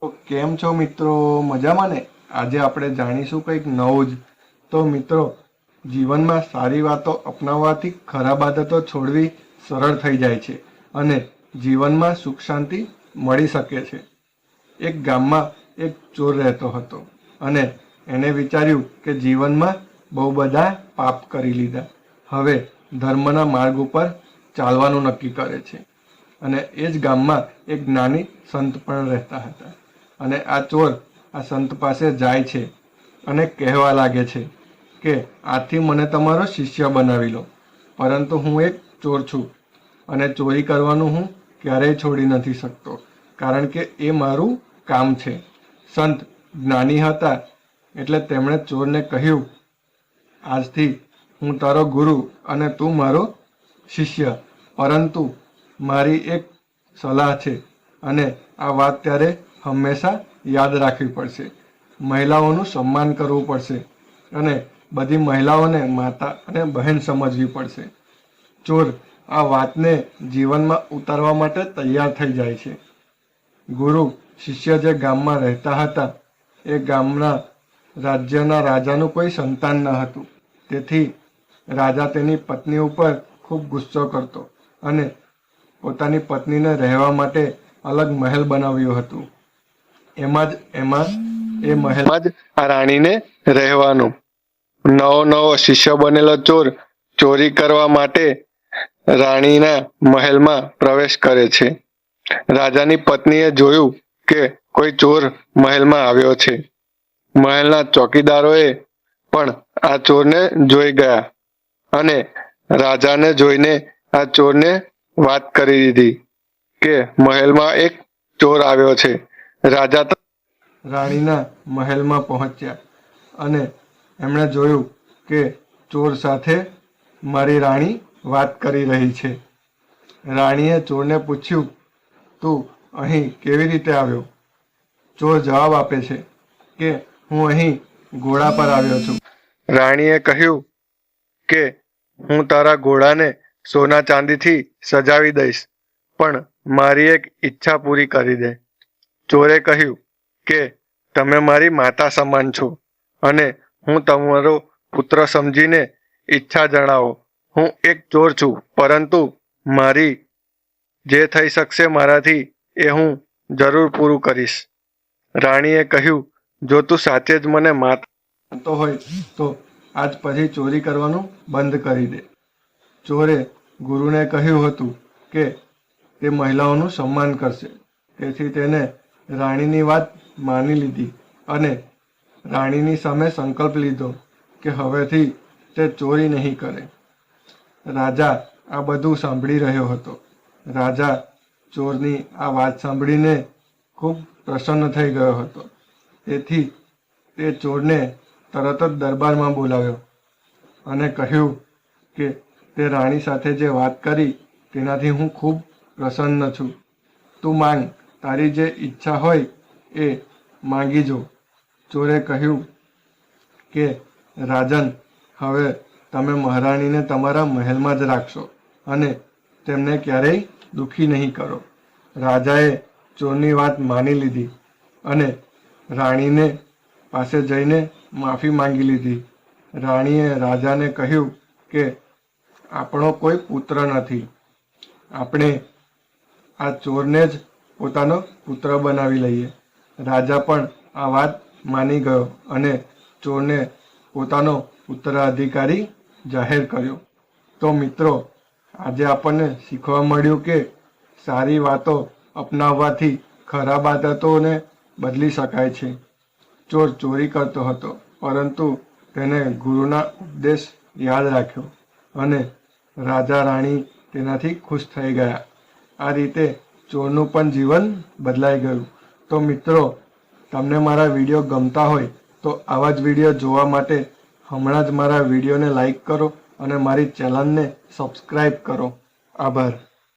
તો કેમ છો મિત્રો? મજામાં ને? આજે આપણે જાણીશું કંઈક નવું જ. તો મિત્રો, જીવનમાં સારી વાતો અપનાવવાથી ખરાબ આદતો છોડવી સરળ થઈ જાય છે અને જીવનમાં સુખ શાંતિ મળી શકે છે. એક ગામમાં એક ચોર રહેતો હતો અને એને વિચાર્યું કે જીવનમાં બહુ બધા પાપ કરી લીધા. હવે ધર્મના માર્ગ ઉપર ચાલવાનું નક્કી કરે છે. અને એ જ ગામમાં એક જ્ઞાની સંત પણ રહેતા હતા. અને આ ચોર આ સંત પાસે જાય છે અને કહેવા લાગે છે કે આજથી મને તમારો શિષ્ય બનાવી લો, પરંતુ હું એક ચોર છું અને ચોરી કરવાનું હું ક્યારેય છોડી નથી શકતો, કારણ કે એ મારું કામ છે. સંત જ્ઞાની હતા એટલે તેમણે ચોરને કહ્યું, આજથી હું તારો ગુરુ અને તું મારો શિષ્ય, પરંતુ મારી એક સલાહ છે અને આ વાત ત્યારે હંમેશા યાદ રાખવી પડશે. મહિલાઓનું સન્માન કરવું પડશે અને બધી મહિલાઓને માતા અને બહેન સમજવી પડશે. ચોર આ વાતને જીવનમાં ઉતારવા માટે તૈયાર થઈ જાય છે. ગુરુ શિષ્ય જે ગામમાં રહેતા હતા એ ગામના રાજ્યના રાજાનું કોઈ સંતાન ન હતું. તેથી રાજા તેની પત્ની ઉપર ખૂબ ગુસ્સો કરતો અને પોતાની પત્નીને રહેવા માટે અલગ મહેલ બનાવ્યું હતું. એમાં એ મહેલમાં જ આ રાણીને રહેવાનું. નવો નવો શિષ્ય બનેલો ચોર ચોરી કરવા માટે રાણીના મહેલમાં પ્રવેશ કરે છે. રાજાની પત્નીએ જોયું કે કોઈ ચોર મહેલમાં આવ્યો છે. મહેલના ચોકીદારોએ પણ આ ચોરને જોઈ ગયા અને રાજાને જોઈને આ ચોરને વાત કરી દીધી કે મહેલમાં એક ચોર આવ્યો છે. રાજા રાણીના મહેલમાં પહોંચ્યા અને એમણે જોયું કે ચોર સાથે મારી રાણી વાત કરી રહી છે. રાણીએ ચોરને પૂછ્યું, તું અહીં કેવી રીતે આવ્યો? ચોર જવાબ આપે છે કે હું અહીં ઘોડા પર આવ્યો છું. રાણીએ કહ્યું કે હું તારા ઘોડાને સોના ચાંદીથી સજાવી દઈશ, પણ મારી એક ઈચ્છા પૂરી કરી દે. ચોરે કહ્યું કે તમે મારી માતા સમાન છો અને હું તમારો પુત્ર સમજીને ઈચ્છા જણાવો. હું એક ચોર છું, પરંતુ મારી જે થઈ શકશે મારાથી એ હું જરૂર પૂરું કરીશ. રાણીએ કહ્યું, જો તું સાચે જ મને માનતો હોય તો આજ પછી ચોરી કરવાનું બંધ કરી દે. ચોરે ગુરુને કહ્યું હતું કે તે મહિલાઓનું સન્માન કરશે, તેથી તેને રાણીની વાત માની લીધી અને રાણીની સામે સંકલ્પ લીધો કે હવેથી તે ચોરી નહીં કરે. રાજા આ બધું સાંભળી રહ્યો હતો. રાજા ચોરની આ વાત સાંભળીને ખૂબ પ્રસન્ન થઈ ગયો હતો. તેથી તે ચોરને તરત જ દરબારમાં બોલાવ્યો અને કહ્યું કે તે રાણી સાથે જે વાત કરી તેનાથી હું ખૂબ પ્રસન્ન છું. તું માંગ, તારી જે ઈચ્છા હોય એ માંગી જો. ચોરે કહ્યું કે રાજન, હવે તમે મહારાણીને તમારા મહેલમાં જ રાખશો અને તેમને ક્યારેય દુઃખી નહીં કરો. રાજાએ ચોરની વાત માની લીધી અને રાણીને પાસે જઈને માફી માંગી લીધી. રાણીએ રાજાને કહ્યું કે આપણો કોઈ પુત્ર નથી, આપણે આ ચોરને જ પોતાનો પુત્ર બનાવી લઈએ. રાજા પણ આ વાત માની ગયો અને ચોરને પોતાનો ઉત્તરાધિકારી જાહેર કર્યો. તો મિત્રો, આજે આપણને શીખવા મળ્યું કે સારી વાતો અપનાવવાથી ખરાબ આદતોને બદલી શકાય છે. ચોર ચોરી કરતો હતો, પરંતુ તેને ગુરુના ઉપદેશ યાદ રાખ્યો અને રાજા રાણી તેનાથી ખુશ થઈ ગયા. આ રીતે ચોરનું પણ જીવન બદલાઈ ગયું. તો મિત્રો, તમને મારા વિડીયો ગમતા હોય તો આવા જ વિડીયો જોવા માટે હમણાં જ મારા વિડીયોને લાઈક કરો અને મારી ચેનલને સબસ્ક્રાઈબ કરો. આભાર.